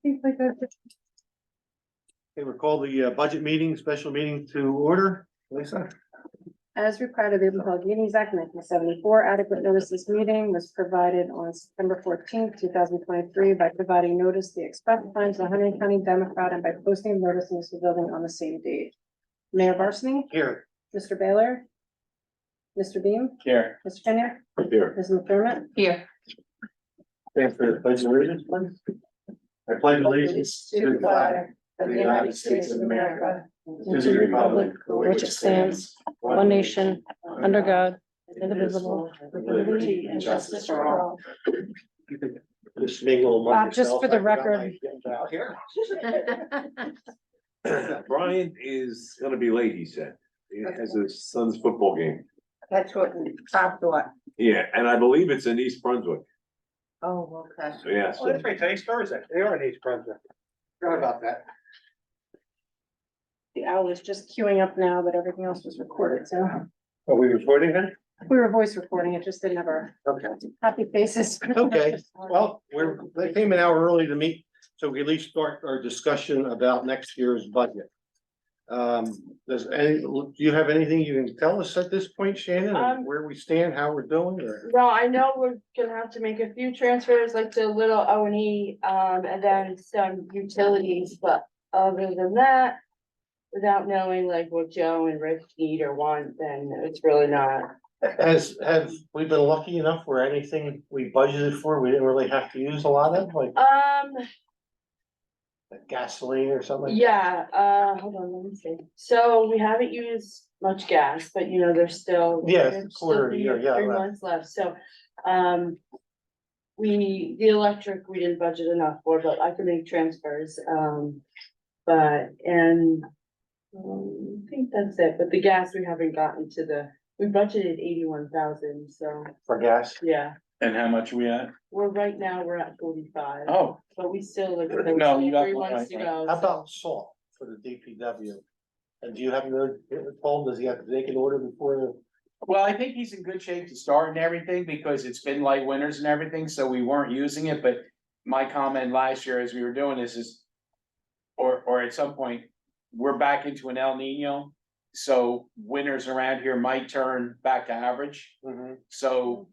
Okay, we'll call the budget meeting, special meeting to order. Lisa? As required of the Open Public Meetings Act nineteen seventy-four, adequate notice of this meeting was provided on September 14th, 2023 by providing notice to the express times of Huntington County Democrat and by posting notice in the building on the same date. Mayor Barsney? Here. Mr. Baylor? Mr. Beam? Here. Mr. Kenya? Here. Ms. McDermott? Here. Stand for the pledge of allegiance, please. I pledge allegiance to the flag of the United States of America, and to the republic for which it stands, one nation, under God, indivisible, with liberty and justice for all. Just make a little. Just for the record. Brian is gonna be late, he said. He has his son's football game. That's what Bob thought. Yeah, and I believe it's in East Brunswick. Oh, okay. So, yeah, Oh, so that's right, today's Thursday. They are in East Brunswick. Forgot about that. The owl is just queuing up now, but everything else was recorded, so Are we recording then? we were voice recording, it just didn't have our Okay. happy faces. Okay, well, they came an hour early to meet, so we at least start our discussion about next year's budget. Do you have anything you can tell us at this point, Shannon, where we stand, how we're doing, or? Well, I know we're gonna have to make a few transfers, like the little O and E, and then some utilities, but other than that. Without knowing like what Joe and Rich need or want, then it's really not. Have we been lucky enough where anything we budgeted for, we didn't really have to use a lot of, like gasoline or something? Yeah, hold on, let me see. So we haven't used much gas, but you know, there's still. Yeah, it's a there's quarter of a still year, yeah, 3 right. months left, so, the electric, we didn't budget enough for, but I could make transfers, I think that's it, but the gas, we haven't gotten to we budgeted 81,000, so, For gas? yeah. And how much are we at? Right now, we're at 45. Oh, But we still, like, No, you got 3 one months to right, go. How so- about salt for the DPW? And do you have to Paul, does he have to take an order before the? well, I think he's in good shape to start and everything because it's been light winters and everything, so we weren't using it, but. My comment last year as we were doing this is. Or at some point, we're back into an El Nino. So winters around here might turn back to average. So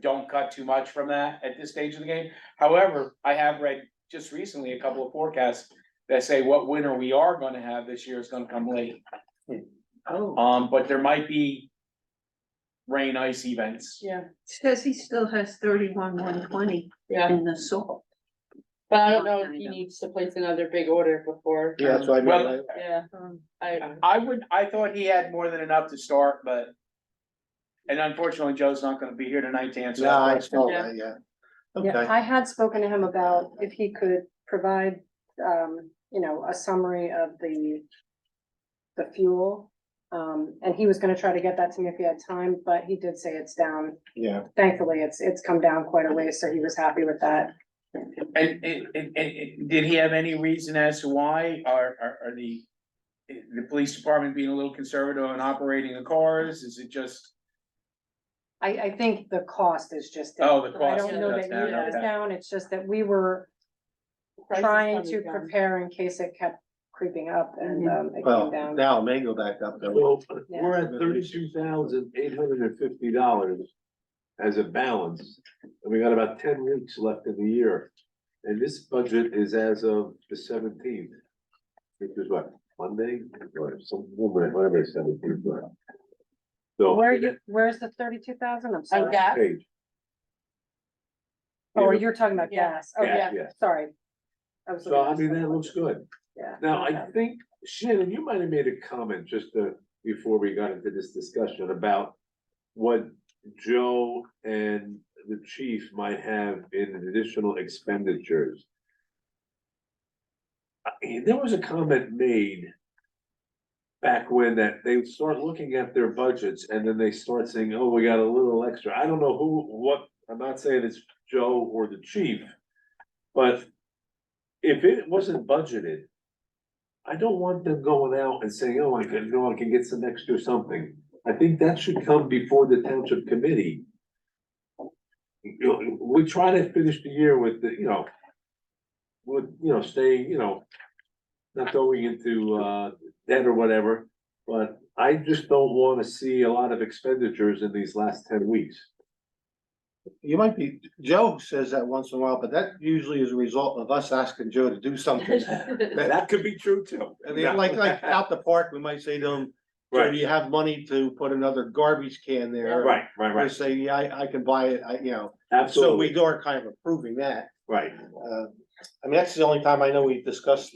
don't cut too much from that at this stage of the game. However, I have read just recently a couple of forecasts that say what winter we are gonna have this year is gonna come late. Oh. But there might be rain, ice events. Yeah, Says he still has 120 yeah, in the salt. but I don't know if he needs to place another big order before. Yeah, that's what I Well, mean. Yeah, I, I thought he had more than enough to start, but. And unfortunately, Joe's not gonna be here tonight to answer No, that I question. saw that, yeah. Yeah, Okay, I had spoken to him about if he could provide, a summary of the fuel. And he was gonna try to get that to me if he had time, but he did say it's down. yeah. Thankfully, it's come down quite a ways, so he was happy with that. And did he have any reason as to why, are the police department being a little conservative on operating the cars, is it just? I think the cost is just. down. Oh, the I cost don't know is that down, unit is okay. down, it's just that we were price is trying coming to down. prepare in case it kept creeping up and, it Well, came down. now it may go back up though. Well, Yeah. we're at $32,850 as a balance, and we got about 10 weeks left in the year. And this budget is as of the 17th, which is what, Monday, or some movement, whatever it's 17th. was. So. Where's the 32,000? I'm On sorry. gas, Page. Oh, you're talking about Yeah. gas. Oh, Yeah, yeah, yeah. sorry. I was So looking I at mean, that something. looks good. Yeah. Now, I think, Shannon, you might have made a comment just before we got into this discussion about what Joe and the chief might have in additional expenditures. There was a comment made back when that they start looking at their budgets and then they start saying, oh, we got a little extra. I don't know what, I'm not saying it's Joe or the chief, but if it wasn't budgeted, I don't want them going out and saying, oh, I can get some extra something. I think that should come before the township committee. We try to finish the year with would, stay, not going into, debt or whatever. But I just don't wanna see a lot of expenditures in these last 10 weeks. You might be, Joe says that once in a while, but that usually is a result of us asking Joe to do something. That could be true too. I mean, like out the park, we might say to him, Joe, do you have money to put another garbage can there? Right, Or say, yeah, I can buy it, so absolutely, we are kind of approving that. right, I mean, that's the only time I know we've discussed,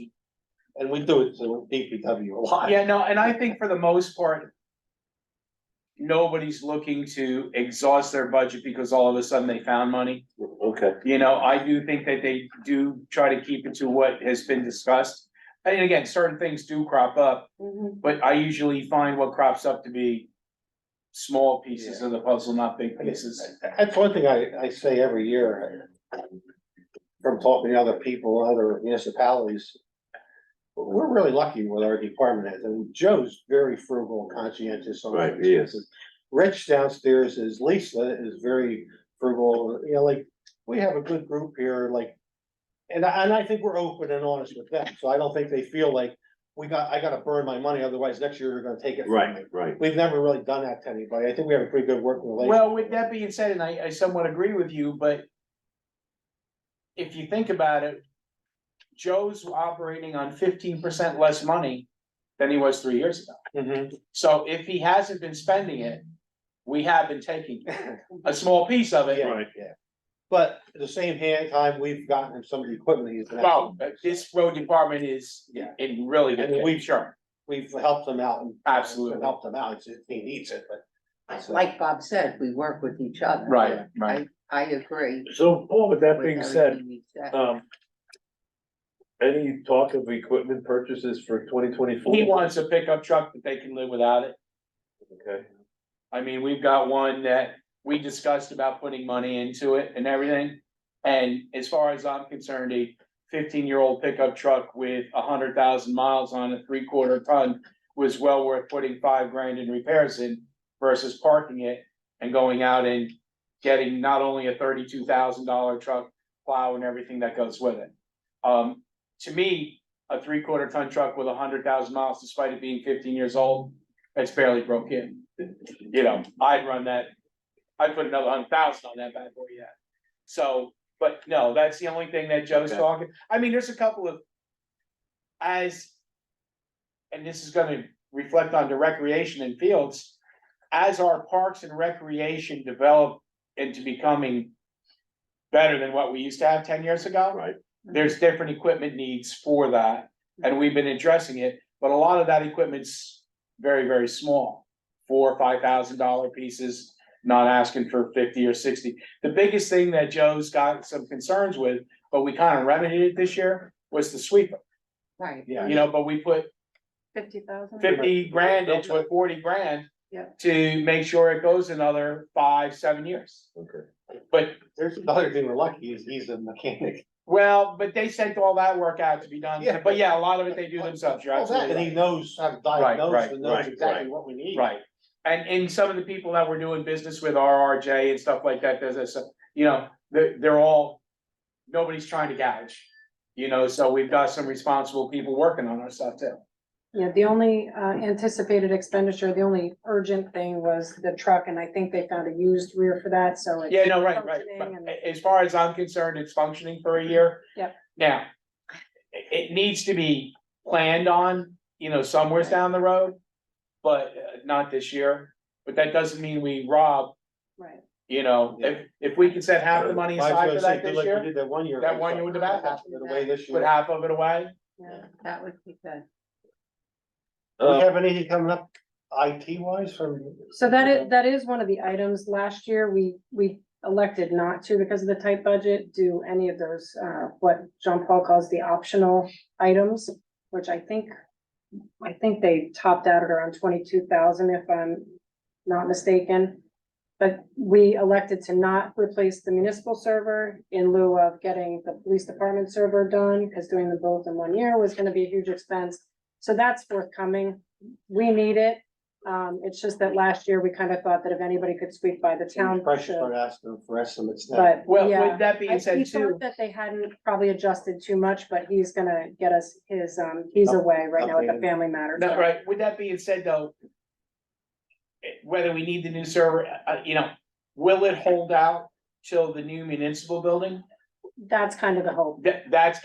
and we do it to DPW a lot. Yeah, no, and I think for the most part. Nobody's looking to exhaust their budget because all of a sudden they found money. okay, I do think that they do try to keep it to what has been discussed. And again, certain things do crop up, Mhm. but I usually find what crops up to be. Small pieces of the puzzle, not big pieces. That's one thing I say every year. From talking to other people, other municipalities. We're really lucky with our department heads, and Joe's very frugal, conscientious. On right, things. he is. Rich downstairs is Lisa is very frugal, like, we have a good group here, like. And I think we're open and honest with them, so I don't think they feel like I gotta burn my money, otherwise next year they're gonna take it from me. Right, right, We've never really done that to anybody. I think we have a pretty good working relationship. Well, with that being said, and I somewhat agree with you, but. If you think about it. Joe's operating on 15% less money than he was 3 years ago. Mhm. So if he hasn't been spending it, we have been taking a small piece of it. Yeah, Right. yeah. But at the same time, we've gotten him some of the equipment he's. been Well, asking. this road department is Yeah. in really good I mean, shape, we've- sure. We've helped him out and. Absolutely. Helped him out, if he needs it, but. Like Bob said, we work with each other. Right, right. I agree. so Paul, with that with being said, everything he said. any talk of equipment purchases for 2024? He wants a pickup truck that they can live without it. Okay, I mean, we've got one that we discussed about putting money into it and everything. And as far as I'm concerned, a 15-year-old pickup truck with 100,000 miles on it, 3/4 ton. Was well worth putting $5,000 in repairs in versus parking it and going out and getting not only a $32,000 truck, plow and everything that goes with it. To me, a 3/4 ton truck with 100,000 miles, despite it being 15 years old, it's barely broke in. I'd run that, I'd put another 100,000 on that bad boy yet. So, but no, that's the only thing that Joe's Okay. talking. I mean, there's a couple of. And this is gonna reflect on the recreation and fields. As our parks and recreation develop into becoming. Better than what we used to have 10 years ago. right, There's different equipment needs for that, and we've been addressing it, but a lot of that equipment's very, very small. $4,000 or $5,000 pieces, not asking for 50 or 60. The biggest thing that Joe's got some concerns with, but we kind of remedied it this year, was the sweeper. Right. Yeah. But we put 50,000? 50 grand into it, 40 grand. Yeah. To make sure it goes another 5-7 years. okay. But, There's another thing we're lucky is he's a mechanic. well, but they sent all that work out to be done, Yeah. but yeah, a lot of it they do themselves, you're Well, that, absolutely and right. he knows how to diagnose right, and knows right, exactly right. what we need. Right, and some of the people that we're doing business with, RRJ and stuff like that, there's a, they're all, nobody's trying to gouge. So we've got some responsible people working on our stuff too. Yeah, the only anticipated expenditure, the only urgent thing was the truck, and I think they found a used rear for that, so. it's Yeah, no, right, but functioning and- as far as I'm concerned, it's functioning for a year. Yep. Now, it needs to be planned on, somewhere down the road, but not this year. But that doesn't mean we rob, Right, if we can set half the money I was aside gonna for say, that good this like we year, did that 1 year. that 1 year with the back. Half of it away this year. put half of it away. yeah. That would be good. Do we have anything coming up IT wise from? So that is one of the items. Last year, we elected not to, because of the tight budget, do any of those, what Jean Paul calls the optional items, which I think they topped out at around 22,000, if I'm not mistaken. But we elected to not replace the municipal server in lieu of getting the police department server done, because doing them both in 1 year was gonna be a huge expense. So that's forthcoming. We need it. It's just that last year we kind of thought that if anybody could squeak by the town. Pressure start asking for estimates now. But, Well, yeah. with that being He said too, thought that they hadn't probably adjusted too much, but he's gonna get us his, he's away right now with a updated. family matter. no, so- right, with that being said though. Whether we need the new server, you know, will it hold out till the new municipal building? That's kind of the hope. That's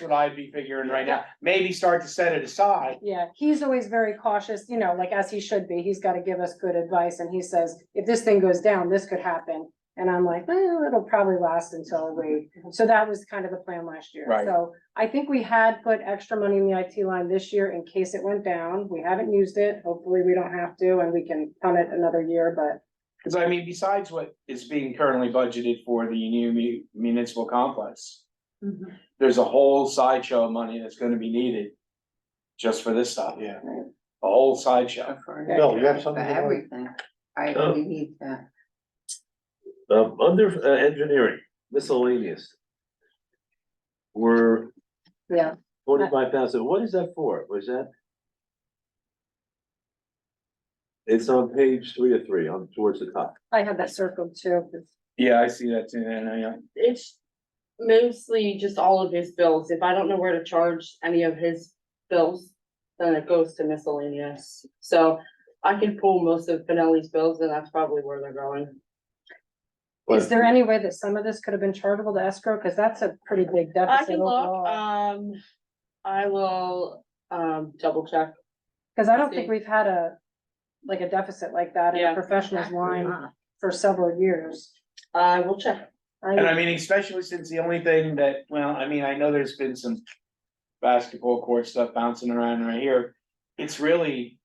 what I'd be figuring right now, maybe start to set it aside. Yeah, he's always very cautious, you know, like as he should be. He's gotta give us good advice and he says, if this thing goes down, this could happen. And I'm like, well, it'll probably last until we, so that was kind of the plan last year. Right. So I think we had put extra money in the IT line this year in case it went down. We haven't used it. Hopefully we don't have to and we can punt it another year, but Cause I mean, besides what is being currently budgeted for the new municipal complex. There's a whole sideshow of money that's gonna be needed. Just for this stuff, Yeah. a whole sideshow. Bill, you have For something? you wanna- everything. We need that. Under engineering, miscellaneous. We're yeah. 25,000, what is that for? Was that? It's on page 3 of 3, on towards the top. I had that circled too. 'Cause Yeah, I see that too, and It's mostly just all of his bills. If I don't know where to charge any of his bills, then it goes to miscellaneous. So I can pull most of Finelli's bills and that's probably where they're going. Is there any way that some of this could have been chargeable to escrow? Cause that's a pretty big I deficit can look, overall. I will, double check. Cause I don't think see. we've had like a deficit like that in Yeah. a professionals line for several years. I will check. and I mean, especially since the only thing that, well, I mean, I know there's been some. Basketball court stuff bouncing around right here, it's really.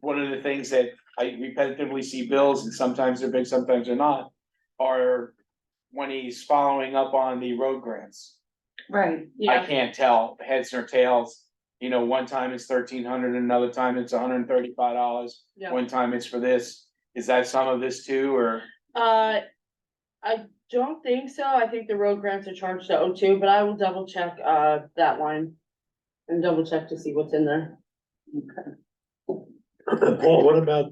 One of the things that I repetitively see bills, and sometimes they're big, sometimes they're not, are when he's following up on the road grants. Right. I Yeah, can't tell heads or tails, you know, one time it's $1,300, another time it's $135, yeah. one time it's for this. Is that some of this too, or? I don't think so. I think the road grants are charged to O2, but I will double check, that line. And double check to see what's in there. Paul, what about,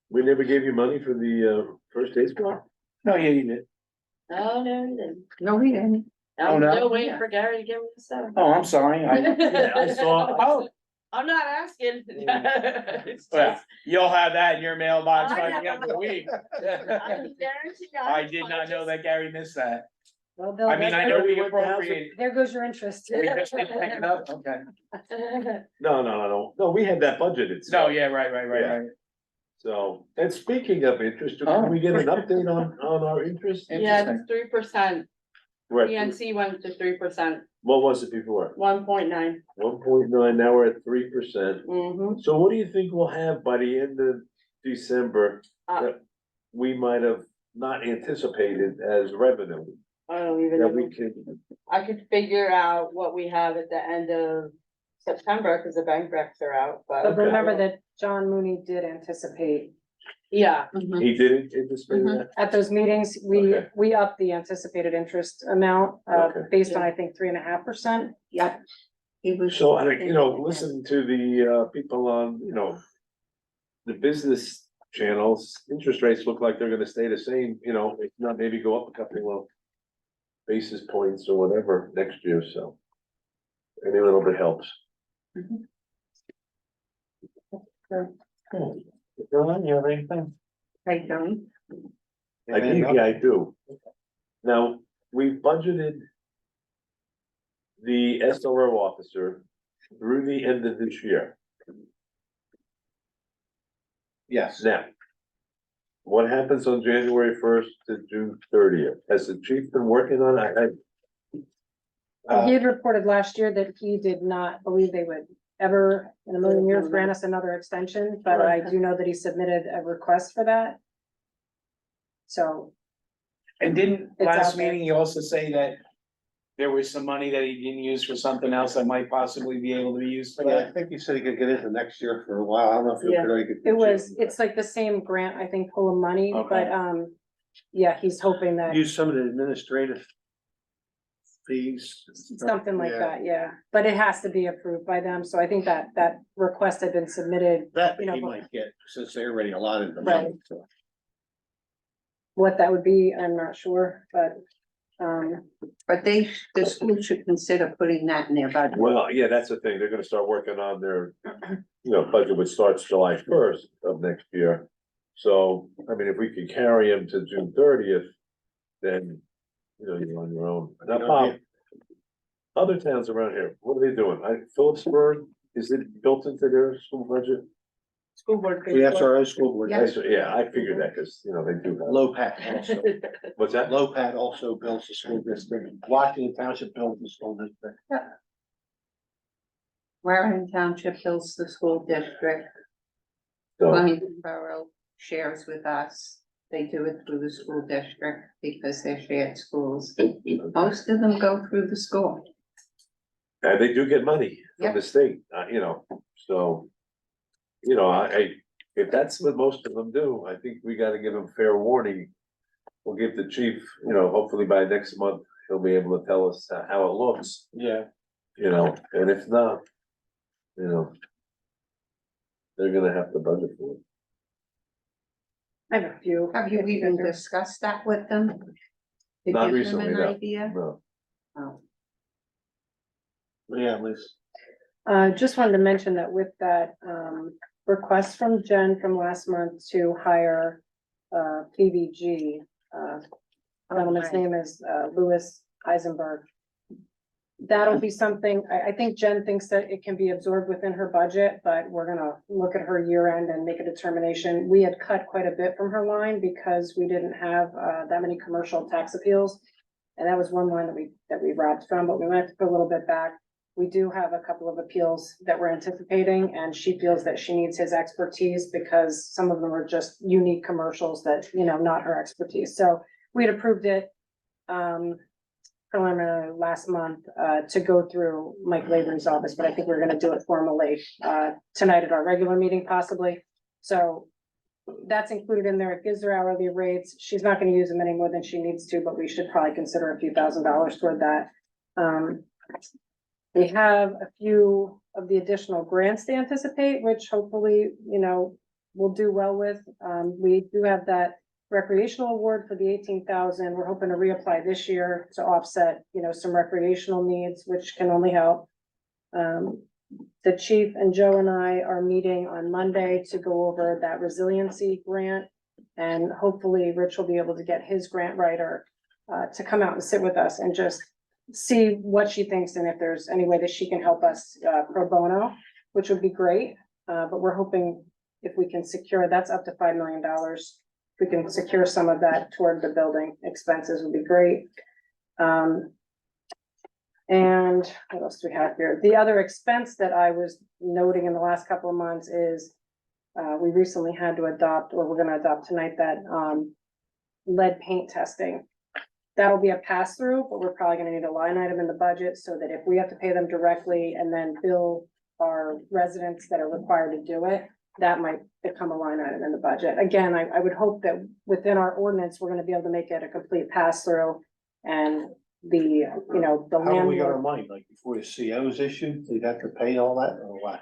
we never gave you money for the first aid squad? No, yeah, you did. Oh, no, you didn't. No, we didn't. Oh, I'm no? still waiting for Gary to give me the stuff. Oh, I'm sorry, I saw- Oh, I'm not asking. It's well, just- you'll have that in your mailbox I by the end of the week. I can guarantee you I did not know that Gary missed that. Well, Bill, I mean, I know we appropriated. there goes your interest. We just didn't pick it up, okay. No, we had that budgeted. so- No, yeah, right. So, and speaking of interest, Oh. can we get an update on our interest? Yeah, it's 3%. We're at PNC went to 3%, what was it before? 1.9. 1.9, now we're at 3%. Mm-hmm. So what do you think we'll have by the end of December Uh. that we might have not anticipated as revenue? I don't even That know. we can, I could figure out what we have at the end of September, because the bank recs are out, But but remember that John Mooney did anticipate, yeah. he didn't anticipate that? at those meetings, we Okay. upped the anticipated interest amount, Okay. based on, I think, 3.5%. Yep. He was. So, I think, listen to the people on, the business channels, interest rates look like they're gonna stay the same, if not maybe go up a couple of basis points or whatever next year, so. Any little bit helps. Dylan, you have anything? I don't. I think, yeah, I do. Now, we budgeted the SRO officer through the end of this year. Yes. Now, what happens on January 1st to June 30th? Has the chief been working on it? He had reported last year that he did not believe they would ever in a million years grant us another extension, but I do know that he submitted a request for that. So, And didn't It's last out there. meeting, you also say that there was some money that he didn't use for something else that might possibly be able to be used for Yeah, I that? think you said he could get into next year for a while. I don't know if you Yeah. could. or you could- it's like the same grant, I think, full of money, Okay. but, yeah, he's hoping that, Use some of the administrative fees. something like Yeah. that, yeah. But it has to be approved by them, so I think that request had been submitted. That You know, he might get, since they already allotted the Right. money, so. What that would be, I'm not sure, but, But the school should consider putting that in their budget. Well, yeah, that's the thing, they're gonna start working on their, budget, which starts July first of next year. So, I mean, if we could carry them to June 30th, then, you're on your own. Now, Bob, other towns around here, what are they doing? Phillipsburg, is it built into their school budget? School board. We have our own school board. Yeah. Yeah, I figured that, cause, they do have. LoPat also, What's that? LoPat also builds the school district, Washington Township builds the school district. Warren Township builds the school district, So, Flemington Borough shares with us. They do it through the school district because they're shared schools. Most of them go through the school. and they do get money from Yep. the state, so. If that's what most of them do, I think we gotta give them fair warning. We'll give the chief, hopefully by next month, he'll be able to tell us how it looks, Yeah. and if not, they're gonna have to budget for it. I have a few. Have you even discussed that with them? To give Not them recently, an no. idea? No, Oh, Yeah, Liz. Just wanted to mention that with that, request from Jen from last month to hire, PVG, gentleman's right. name is, Louis Eisenberg. That'll be something, I think Jen thinks that it can be absorbed within her budget, but we're gonna look at her year end and make a determination. We had cut quite a bit from her line because we didn't have, that many commercial tax appeals. And that was one line that we wrapped from, but we might have to put a little bit back. We do have a couple of appeals that we're anticipating, and she feels that she needs his expertise because some of them are just unique commercials that, not her expertise. So we had approved it preliminary last month to go through Mike Lavery's office, but I think we're gonna do it formally tonight at our regular meeting possibly. So that's included in there. It gives her hourly rates. She's not gonna use them any more than she needs to, but we should probably consider a few $1,000s toward that. We have a few of the additional grants to anticipate, which hopefully, we'll do well with. We do have that recreational award for the 18,000. We're hoping to reapply this year to offset, some recreational needs, which can only help. The chief and Joe and I are meeting on Monday to go over that resiliency grant. And hopefully Rich will be able to get his grant writer to come out and sit with us and just see what she thinks and if there's any way that she can help us pro bono, which would be great. But we're hoping if we can secure, that's up to $5 million. If we can secure some of that toward the building expenses would be great. And what else do we have here? The other expense that I was noting in the last couple of months is we recently had to adopt, or we're gonna adopt tonight, that lead paint testing. That'll be a pass through, but we're probably gonna need a line item in the budget so that if we have to pay them directly and then bill our residents that are required to do it, that might become a line item in the budget. Again, I would hope that within our ordinance, we're gonna be able to make it a complete pass through and the How do we get our landlord. money, like before the CO is issued, they'd have to pay all that or what?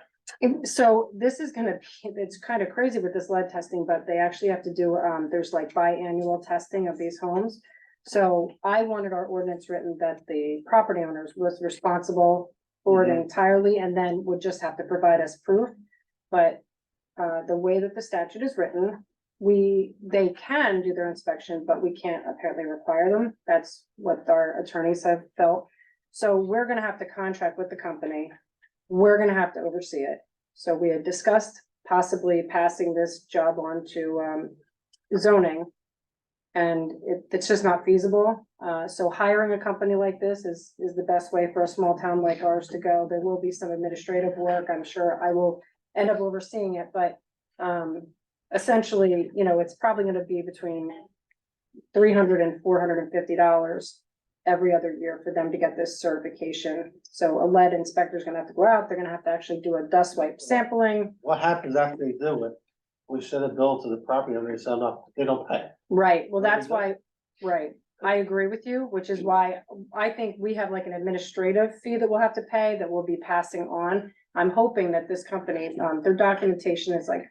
So this is gonna be, it's kind of crazy with this lead testing, but they actually have to do, there's like biannual testing of these homes. So I wanted our ordinance written that the property owners was responsible for it entirely and then would just have to provide us proof. But the way that the statute is written, they can do their inspection, but we can't apparently require them. That's what our attorneys have felt. So we're gonna have to contract with the company. We're gonna have to oversee it. So we had discussed possibly passing this job on to zoning. And it's just not feasible. So hiring a company like this is the best way for a small town like ours to go. There will be some administrative work. I'm sure I will end up overseeing it, but essentially, it's probably gonna be between $300 and $450 every other year for them to get this certification. So a lead inspector is gonna have to go out. They're gonna have to actually do a dust wipe sampling. What happens after they do it? We send a bill to the property owner, they say, no, they don't pay. Right, well, There that's you go. why, right, I agree with you, which is why I think we have like an administrative fee that we'll have to pay that we'll be passing on. I'm hoping that this company, their documentation is like,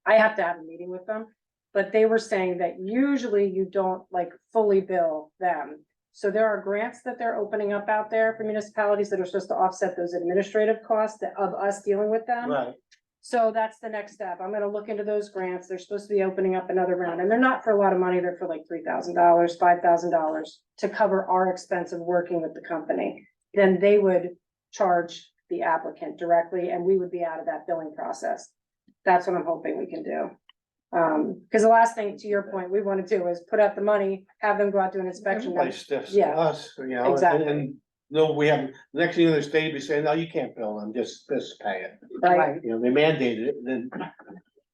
I have to have a meeting with them. But they were saying that usually you don't like fully bill them. So there are grants that they're opening up out there for municipalities that are supposed to offset those administrative costs of us dealing with them. Right, So that's the next step. I'm gonna look into those grants. They're supposed to be opening up another round, and they're not for a lot of money. They're for like $3,000, $5,000 to cover our expense of working with the company. Then they would charge the applicant directly, and we would be out of that billing process. That's what I'm hoping we can do. Because the last thing, to your point, we want to do is put out the money, have them go out to an inspection. everybody stiffs Yeah. us, you know, Exactly. and no, we have, next thing the state be saying, no, you can't bill them, just pay it. Right? You know, they mandated it, then,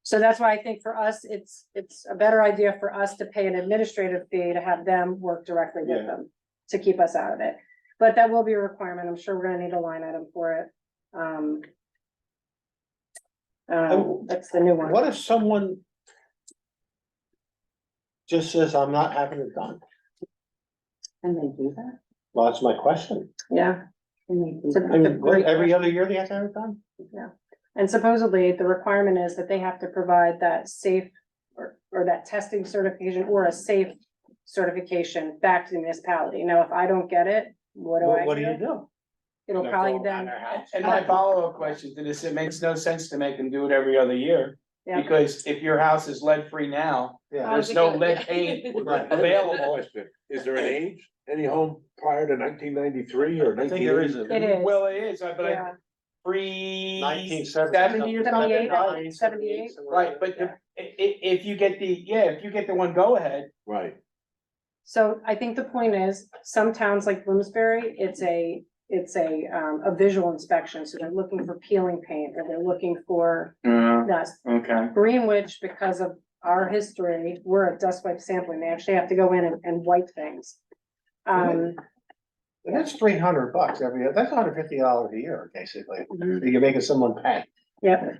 So that's why I think for us, it's a better idea for us to pay an administrative fee to have them work directly with Yeah. them to keep us out of it. But that will be a requirement. I'm sure we're gonna need a line item for it. That's the new one. what if someone just says, I'm not having it done? And they do that? Well, that's my question. Yeah. Can they do It's a- that? I mean, great every other year they have to have it done? And supposedly the requirement is that they have to provide that safe or that testing certification or a safe certification back to the municipality. Now, if I don't get it, what do I What do you do? do? It'll probably then, And my follow-up question to this, it makes no sense to make them do it every other year. Yeah. Because if your house is lead-free now, Yeah, there's no lead paint available. Question, is there an age, any home prior to 1993 or I think there is 1980? a. it is. Well, it is, but I, Yeah, pre. 1970 or 78, 79. Right, but if you get if you get the one go-ahead, Right, so I think the point is, some towns like Bloomsbury, it's a visual inspection, so they're looking for peeling paint, or they're looking for that. okay. Greenwich, because of our history, we're a dust wipe sampling, they actually have to go in and wipe things. And that's $300 every year, that's $150 a year, basically, you're making someone pay. Yep,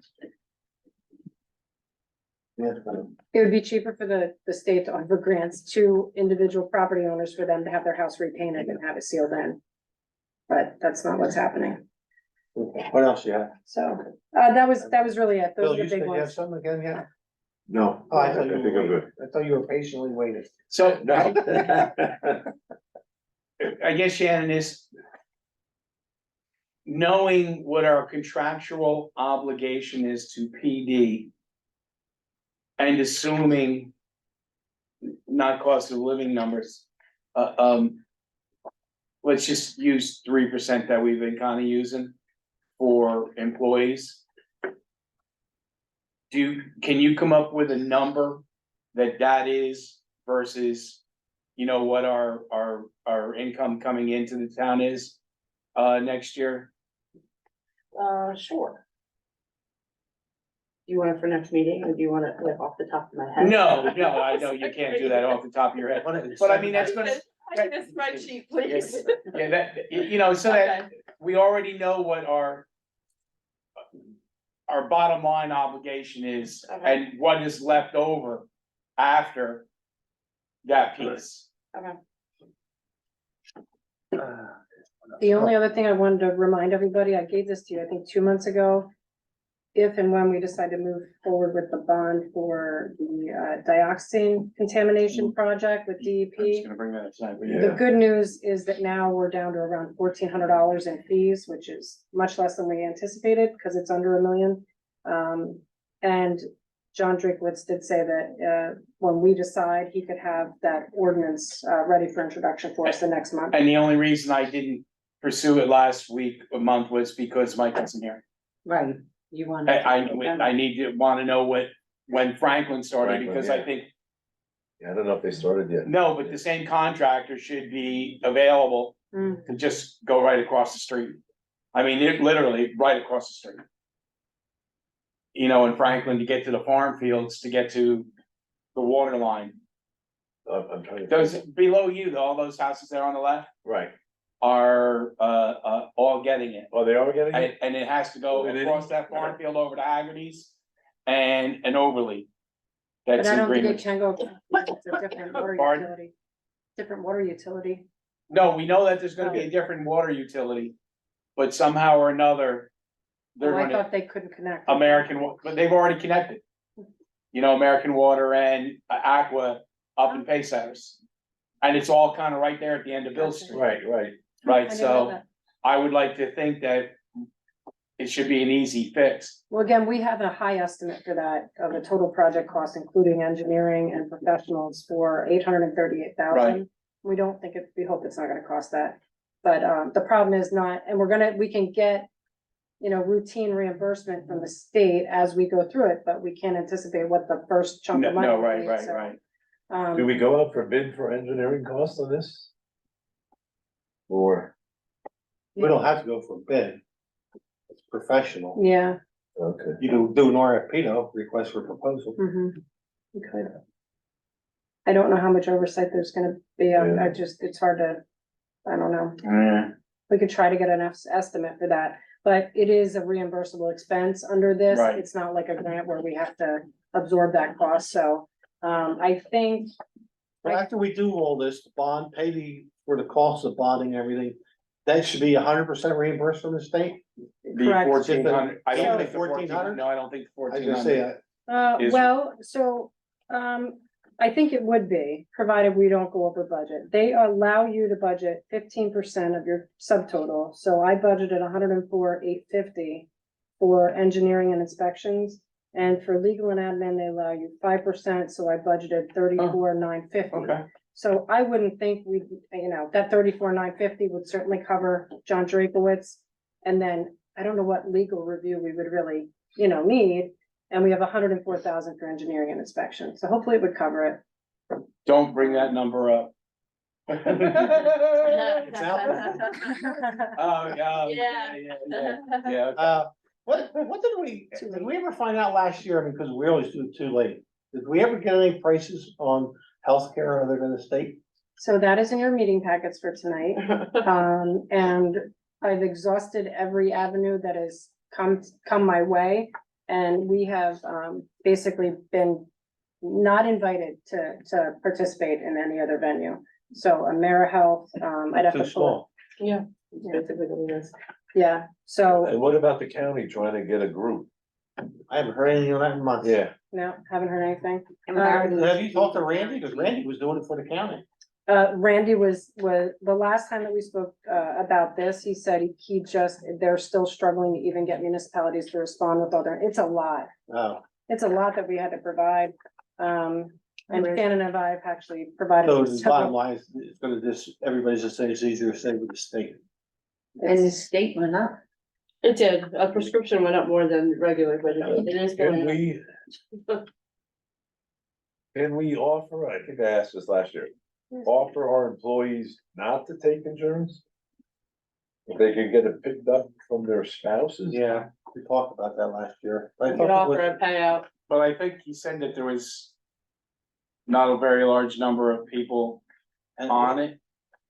Yeah. it would be cheaper for the state to offer grants to individual property owners for them to have their house repainted and have it sealed in. But that's not what's happening, What else you have? so, that was really it, Bill, those are you the said big you have ones. something again, yeah? no, Oh, I I thought think you I'm were, good. I thought you were patiently waiting. So No. I guess Shannon is. Knowing what our contractual obligation is to PD. And assuming. Not cost of living numbers, let's just use 3% that we've been kind of using for employees. Can you come up with a number that is versus, you know, what our income coming into the town is, next year? Sure. Do you want it for next meeting, or do you want it like off the top of my head? No, I know you can't do that off the top of your head, but I mean, that's gonna. I need a spreadsheet, please. Yeah, that, you know, so that we already know what our bottom line obligation is Okay. and what is left over after that piece. The only other thing I wanted to remind everybody, I gave this to you, I think 2 months ago. If and when we decide to move forward with the bond for the dioxin contamination project with I'm just DEP. gonna bring that aside, but The yeah. good news is that now we're down to around $1,400 in fees, which is much less than we anticipated, because it's under $1 million. And John Drakewitz did say that, when we decide, he could have that ordinance, ready for introduction for us the next month. And the only reason I didn't pursue it last month was because Mike wasn't here. Right, you want. I need to wanna know when Franklin started, Franklin, because yeah. I think, Yeah, I don't know if they started yet. no, but the same contractor should be available Mm. to just go right across the street. I mean, it literally right across the street. You know, in Franklin, to get to the farm fields, to get to the water line. I'm trying to. Those below you, all those houses there on the left Right, are all getting it. oh, they are getting it? And it has to go And it- across that farm field over to Haggerty's and Overly. But That's I in don't think it Greenwich. can go, it's a different water Pardon? utility. Different water utility. No, we know that there's gonna be a different water utility, but somehow or another, they're Oh, I gonna, thought they couldn't connect. but they've already connected. You know, American Water and Aqua up in Pay Centers. And it's all kind of right there at the end of Bill Street. Right. I Right, didn't know so that. I would like to think that it should be an easy fix. Well, again, we have a high estimate for that of a total project cost, including engineering and professionals for $838,000. Right. We don't think it, we hope it's not gonna cost that. But the problem is not, and we can get, you know, routine reimbursement from the state as we go through it, but we can't anticipate what the first chunk of money. No, will right, be, right, so, right. Do we go out for bid for engineering costs on this? Or, We don't have to go for a bid. It's professional. Yeah. okay. You can do an RFP though, request for proposal. We could. I don't know how much oversight there's gonna be. I just, it's hard to, I don't know. Yeah. We could try to get an estimate for that, but it is a reimbursable expense under this. Right. It's not like a grant where we have to absorb that cost, so, I think, But after we do all this, the bond, for the cost of bonding and everything, that should be 100% reimbursed from the state? The Correct. 1,400, I don't So- think the 1,400? no, I don't think I was 1,400. gonna say, Is- well, so, I think it would be, provided we don't go over budget. They allow you to budget 15% of your subtotal, so I budgeted 104,850 for engineering and inspections. And for legal and admin, they allow you 5%, so I budgeted 34,950. Okay, So I wouldn't think we, you know, that 34,950 would certainly cover John Drakowitz. And then I don't know what legal review we would really, you know, need. And we have 104,000 for engineering and inspection. So hopefully it would cover it. don't bring that number up. It's out there. Oh, Yeah. yeah. what did we ever find out last year? I mean, because we always do it too late. Did we ever get any prices on healthcare other than the state? So that is in your meeting packets for tonight. And I've exhausted every avenue that has come my way. And we have, basically been not invited to participate in any other venue. So AmeriHealth, I'd have Too to pull. small. Yeah. Yeah, so, And what about the county trying to get a group? I haven't heard anything on that in months. Yeah, no, haven't heard anything. Have you talked to Randy? Because Randy was doing it for the county. Randy was the last time that we spoke, about this, he said they're still struggling to even get municipalities to respond with other, it's a lot. Oh, It's a lot that we had to provide. And Shannon and I have actually provided. so the bottom several- line is, it's gonna everybody's just saying it's easier to say with the state. And the state went up. It did, a prescription went up more than regular, but it is can going up. can we offer, I think I asked this last year, offer our employees not to take insurance? If they could get it picked up from their spouses? Yeah, we talked about that last year. I You thought could it offer was- a payout. But I think he said that there was not a very large number of people on it.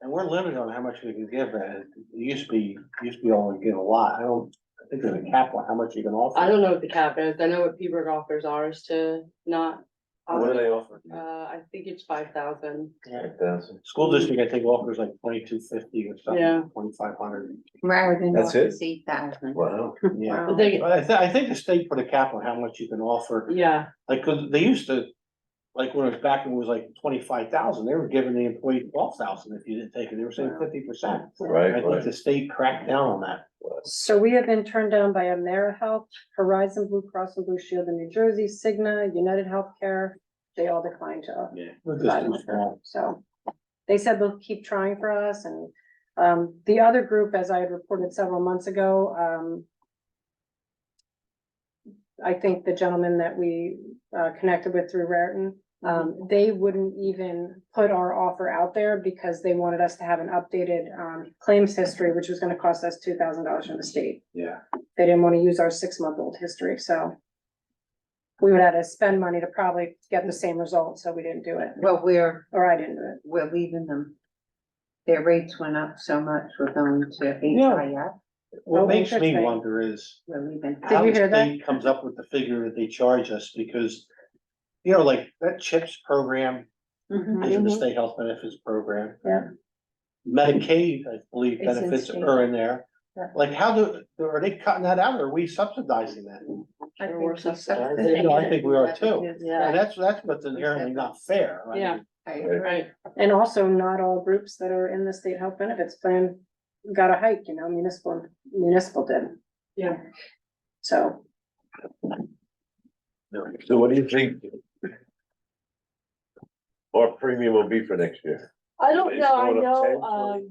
And we're limited on how much we can give, it used to be only give a lot, I think there's a cap on how much you can offer. I don't know what the cap is. I know what Peaburg offers ours to not. What do they offer? I think it's 5,000. 5,000. School district, I think offers like 2,250 or Yeah. something, 2,500, Raritan That's it? offers 8,000. Wow. yeah. Wow. They- But I think the state put a cap on how much you can offer, Yeah, like, cause they used to, like, when it was back, when it was like 25,000, they were giving the employee 12,000 if you didn't take it, they were saying 50%. Right, I think right. the state cracked down on that. So we have been turned down by AmeriHealth, Horizon Blue Cross and Blue Shield in New Jersey, Cigna, United Healthcare. They all declined to. Yeah. We're just too small. So they said they'll keep trying for us and, the other group, as I had reported several months ago, I think the gentleman that we, connected with through Raritan, they wouldn't even put our offer out there because they wanted us to have an updated, claims history, which was gonna cost us $2,000 from the state. Yeah. They didn't want to use our 6-month-old history, so we would have to spend money to probably get the same result, so we didn't do it, Well, or I didn't do it. we're leaving them. Their rates went up so much, we're going to HIF, What Oh, makes me interesting. wonder is we're leaving. Did how you the hear that? state comes up with the figure that they charge us, because, you know, like that CHIPS program, is in the state health benefits program. Yeah. Medicaid, I believe, It's in benefits state. are in there. Yeah. Like, are they cutting that out, or are we subsidizing that? I Sure, think we're we subsidizing. You know, I think we are too. Yeah. And that's what's inherently not fair. I Yeah. mean, I agree. Right, And also not all groups that are in the state health benefits plan got a hike, you know, municipal did. yeah. So, So what do you think? Our premium will be for next year? I don't It's know, I going up 10, know, 20.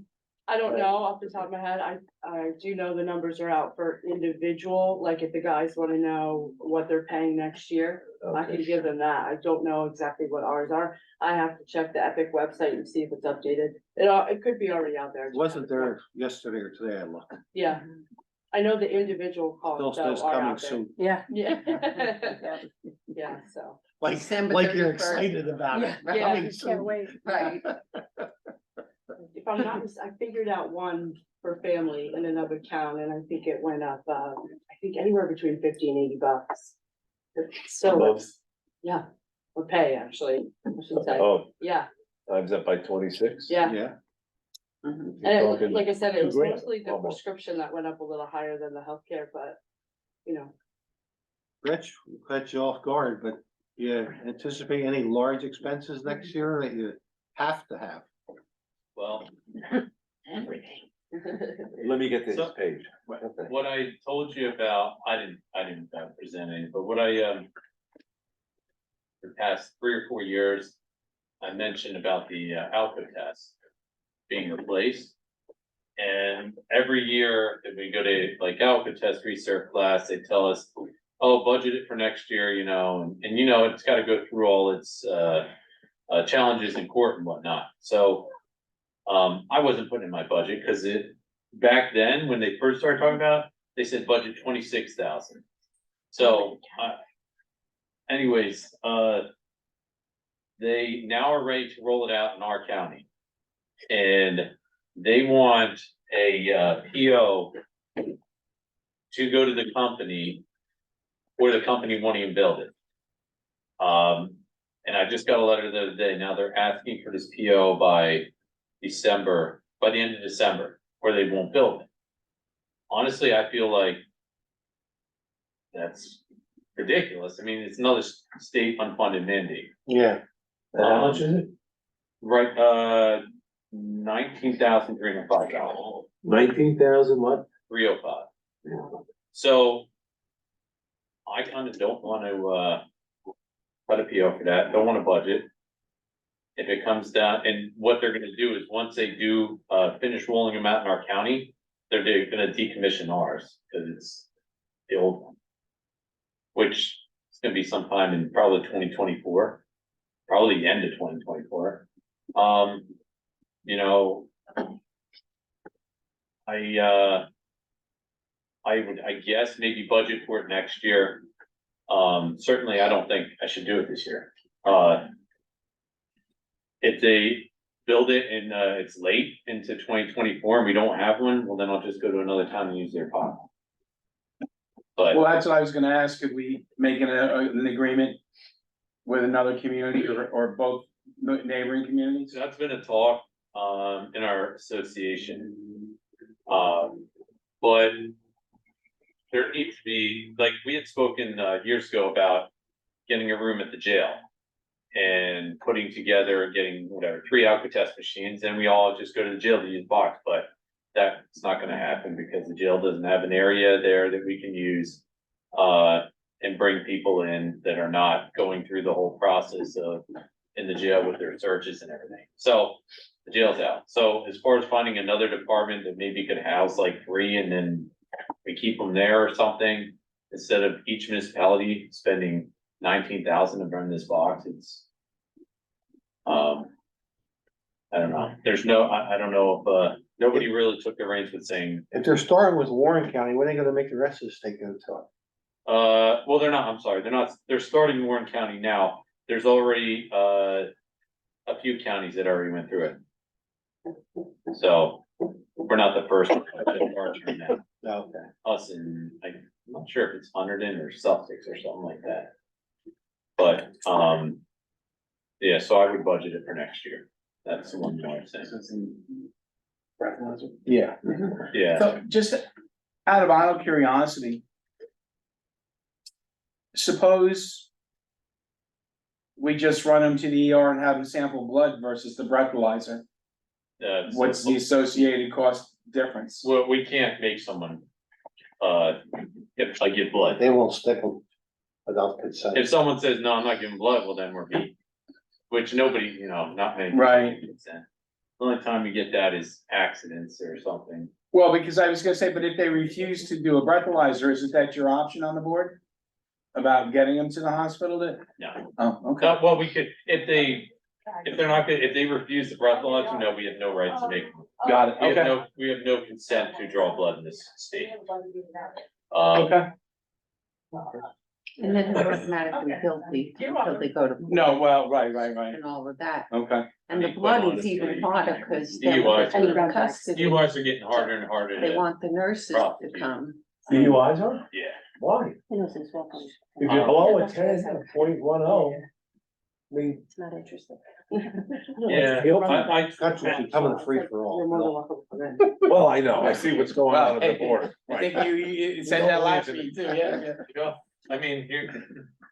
I don't know off the top of my head, I do know the numbers are out for individual, like if the guys wanna know what they're paying next year. I can give them that, I don't know exactly what ours are, I have to check the Epic website and see if it's updated. It could be already out there. it wasn't there yesterday or today, I looked. Yeah, I know the individual Those costs though those are coming out there. soon. yeah. Yeah, yeah, so, Like, December like you're 31st. excited about it. Yeah. Coming Can't soon. wait. Right, if I'm not, I figured out one for family in another town, and I think it went up, I think anywhere between 50 and 80 bucks. So, yeah, or pay, actually, I should say, Oh, yeah, times up by 26? yeah. Yeah, mhm. And it- talking like I said, it was 2 grand, mostly the almost. prescription that went up a little higher than the healthcare, but, you know, Rich, we caught you off guard, but you anticipate any large expenses next year that you have to have? Well, everything. Let me get to his So- page. Okay. what I told you about, I didn't present any, but what I, the past 3 or 4 years, I mentioned about the alpha test being replaced. And every year that we go to like alpha test research class, they tell us, oh, budget it for next year, you know, and you know, it's gotta go through all its, challenges in court and whatnot, so. I wasn't putting in my budget, cause back then, when they first started talking about, it, they said budget 26,000. So, anyways, they now are ready to roll it out in our county. And they want a PO to go to the company, or the company won't even build it. And I just got a letter the other day, now they're asking for this PO by the end of December, or they won't build it. Honestly, I feel like that's ridiculous. I mean, it's another state unfunded mandate. Yeah. And how much is it? Right, $19,305, 19,000 what? 305. So I kind of don't want to, put a PO for that, don't want to budget. If it comes down, and what they're gonna do is, once they do, finish rolling them out in our county, they're gonna decommission ours, cause it's the old one. Which is gonna be sometime in probably 2024, probably the end of 2024. You know, I guess maybe budget for it next year. Certainly I don't think I should do it this year. If they build it and, it's late into 2024 and we don't have one, well, then I'll just go to another town and use their pot. But, Well, that's what I was gonna ask, could we make an agreement with another community or both neighboring communities? so that's been a talk, in our association. But there needs to be, like, we had spoken, years ago about getting a room at the jail. And putting together, getting whatever, 3 Alcatraz machines, and we all just go to the jail to use box, but that's not gonna happen because the jail doesn't have an area there that we can use. And bring people in that are not going through the whole process of in the jail with their searches and everything. So the jail's out. So as far as finding another department that maybe could house like 3 and then we keep them there or something, instead of each municipality spending 19,000 to run this box, it's. I don't know, I don't know if, nobody really took the reins with saying, If they're starting with Warren County, when are they gonna make the rest of the state go to it? well, they're not, I'm sorry, they're starting in Warren County now. There's already, a few counties that already went through it. So, we're not the first one, it's our turn now. Okay. Us and, I'm not sure if it's Hunterdon or Sussex or something like that. But, Yeah, so I would budget it for next year. That's the one more thing. Yeah. Yeah, So just out of idle curiosity. Suppose. We just run them to the ER and have them sample blood versus the breathalyzer. What's the associated cost difference? well, we can't make someone, if I give blood. They won't stick them without consent. If someone says, no, I'm not giving blood, well, then we're beat. Which nobody, not many. people Right. consent. The only time you get that is accidents or something. Well, because I was gonna say, but if they refuse to do a breathalyzer, isn't that your option on the board? About getting them to the hospital to? No, Oh, okay. well, we could, if they're not good, if they refuse the breathalyzer, no, we have no right to make. Got it, We have okay. we have no consent to draw blood in this state. Um, Okay, And then they're automatically guilty until they go to. court no, well, right. And all of that. Okay, And the I mean, blood quite is even honestly, harder because DUIs they're are- in custody. DUIs are getting harder and harder They to, want the nurses to prosecute. come. DUIs are? yeah. Why? Innocence welcome. If you're below a 10.10, I mean. It's not interested. Yeah, I, Country becoming a free for all. Well, I know, I see what's going on at the border. I think you said that last week too, yeah. I mean,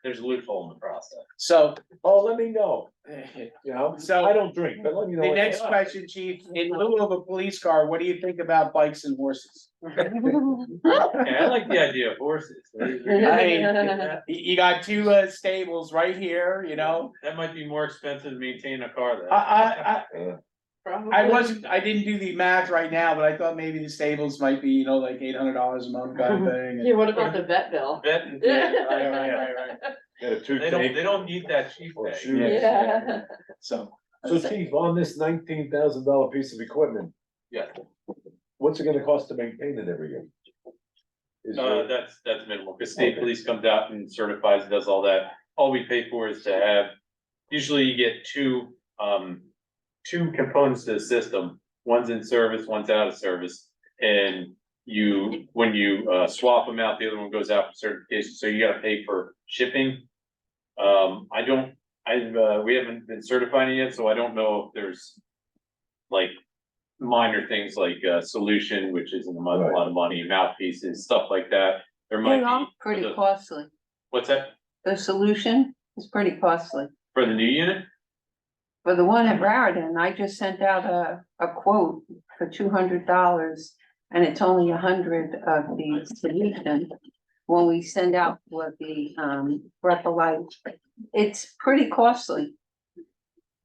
there's a loophole in the process. So, Oh, let me know, you know, So- I don't drink, but let me know. the what next they are. question, chief, in lieu of a police car, what do you think about bikes and horses? Yeah, I like the idea of horses. You got two stables right here, That might be more expensive to maintain a car though. I didn't do the math right now, but I thought maybe the stables might be, like $800 a month kind of thing. Yeah, what about the vet bill? Bet, Right. Get a two they tank. don't need that cheap Or thing. shoes. Yeah. So, So chief, on this $19,000 piece of equipment, Yeah, what's it gonna cost to maintain it every year? Is there- that's minimal, because state police comes out and certifies, does all that. All we pay for is to have, usually you get two components to the system. One's in service, one's out of service. And when you swap them out, the other one goes out for certification, so you gotta pay for shipping. We haven't been certifying it yet, so I don't know if there's like minor things like solution, which isn't a lot of money, mouthpieces, stuff like that. There might They are be. pretty costly. What's that? The solution is pretty costly. For the new unit? For the one at Raritan, I just sent out a quote for $200 and it's only 100 of the solution. When we send out for the breathalyzer, it's pretty costly.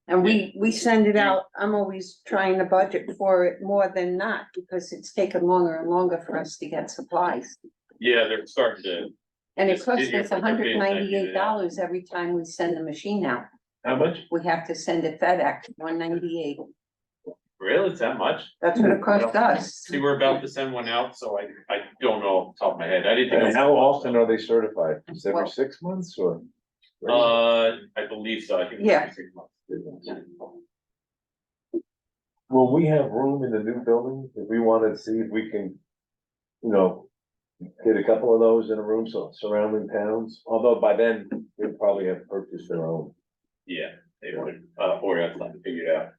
And we send it out, I'm always trying to budget for it more than not because it's taken longer and longer for us to get supplies. Yeah, they're starting to, And it Just costs get us your- $198 every time we send the machine out. How much? We have to send it FedEx, $198. really, it's that much? That's what it cost us. See, we're about to send one out, so I don't know off the top of my head, I didn't think. it And was- how often are they certified? Is it every Well- 6 months or? I believe so, I think. it's Yeah. 6 months. Will we have room in the new building if we wanted to see if we can, get a couple of those in a room, so surrounding towns? Although by then, they'd probably have purchased their own. Yeah, they would, or I'd like to figure it out.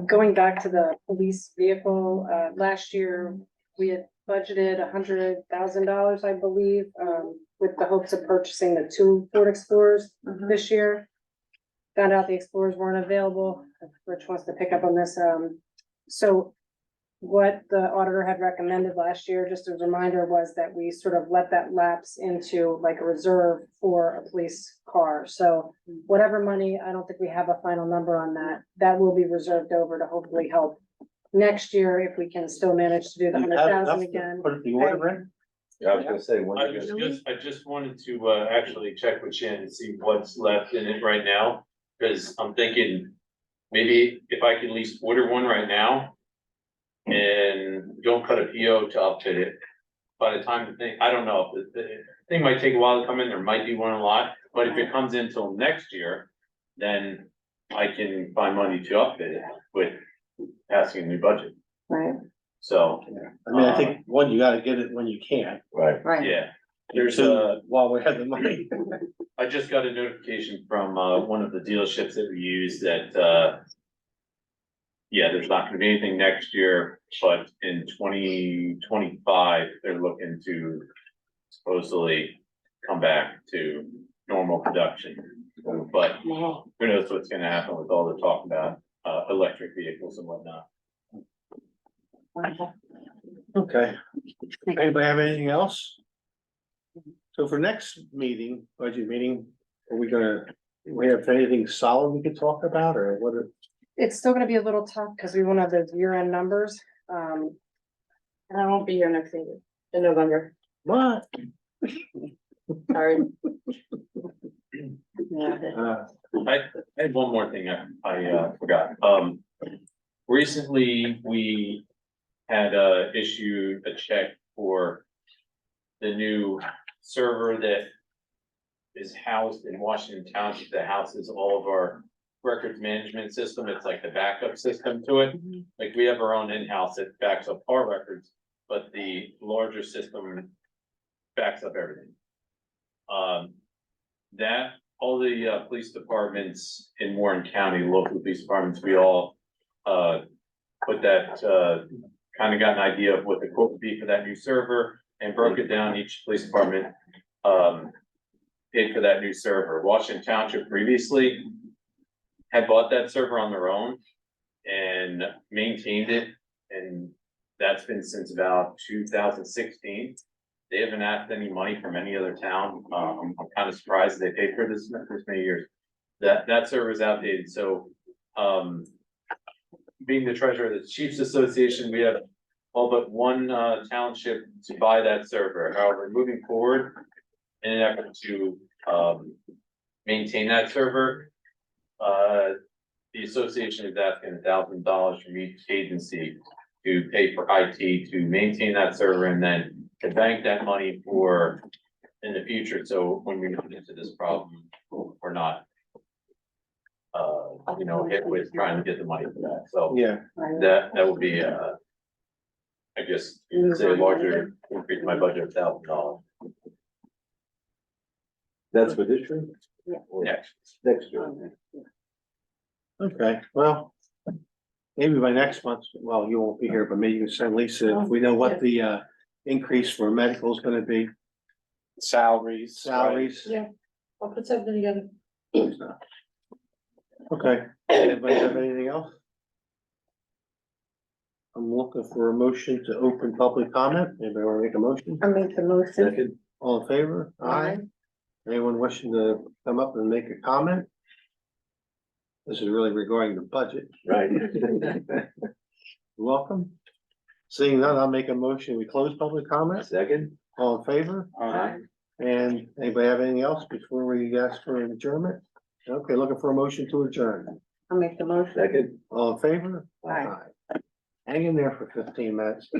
Going back to the police vehicle, last year, we had budgeted $100,000, I believe, with the hopes of purchasing the 2 Ford Explorers this year. Found out the Explorers weren't available. Rich wants to pick up on this. So what the auditor had recommended last year, just as a reminder, was that we sort of let that lapse into like a reserve for a police car. So whatever money, I don't think we have a final number on that, that will be reserved over to hopefully help next year if we can still manage to do the You have 100,000 enough to again. Put the order in? Yeah, I was gonna say, when I you was I just wanted to actually check with Shannon and see what's left in it right now, because I'm thinking. Maybe if I can at least order one right now. And don't cut a PO to upfit it. By the time the thing, I don't know, the thing might take a while to come in, there might be one a lot, but if it comes in till next year. Then I can find money to upfit it with passing a new budget, Right, so, I mean, I think, one, you gotta get it when you can, right, right. yeah. There's two, while we have the money. I just got a notification from, one of the dealerships that we use that, yeah, there's not gonna be anything next year, but in 2025, they're looking to supposedly come back to normal production. But Wow. who knows what's gonna happen with all the talk about, electric vehicles and whatnot. Okay. Anybody have anything else? So for next meeting, budget meeting, are we gonna, we have anything solid we could talk about, or what? It's still gonna be a little tough because we won't have those year-end numbers. And I won't be here next meeting in November, What? sorry. I had one more thing I forgot. Recently, we had issued a check for the new server that is housed in Washington Township, that houses all of our records management system. It's like the backup system to it. Like, we have our own in-house that backs up our records, but the larger system backs up everything. That, all the police departments in Warren County, local police departments, we all put that, kind of got an idea of what the quote would be for that new server and broke it down. Each police department paid for that new server. Washington Township previously had bought that server on their own and maintained it, and that's been since about 2016. They haven't asked any money from any other town. I'm kind of surprised they paid for this many years. That server is outdated, so being the treasurer of the Chiefs Association, we have all but one township to buy that server. However, moving forward, in an effort to maintain that server, the association is asking $1,000 from each agency to pay for IT to maintain that server, and then to bank that money for in the future. So when we run into this problem, we're not hit with trying to get the money for that. So Yeah, that would be I guess you could say a larger increase in my budget of $1,000. That's for this year? Next. Next year. okay, well. Maybe by next month, well, you won't be here, but maybe you can send Lisa, if we know what the increase for medical is gonna be, Salaries. right? salaries. Yeah, I'll put something together. Okay, anybody have anything else? I'm looking for a motion to open public comment. Anybody wanna make a motion? I make the motion. Second, All in favor? Aye. Anyone wishing to come up and make a comment? This is really regarding the budget. right? Welcome. Seeing none, I'll make a motion. We close public comment. Second, All in favor? Aye. And anybody have anything else before we ask for an adjournment? Okay, looking for a motion to adjourn. I'll make the motion. second. All in favor? Aye. Hang in there for 15 minutes.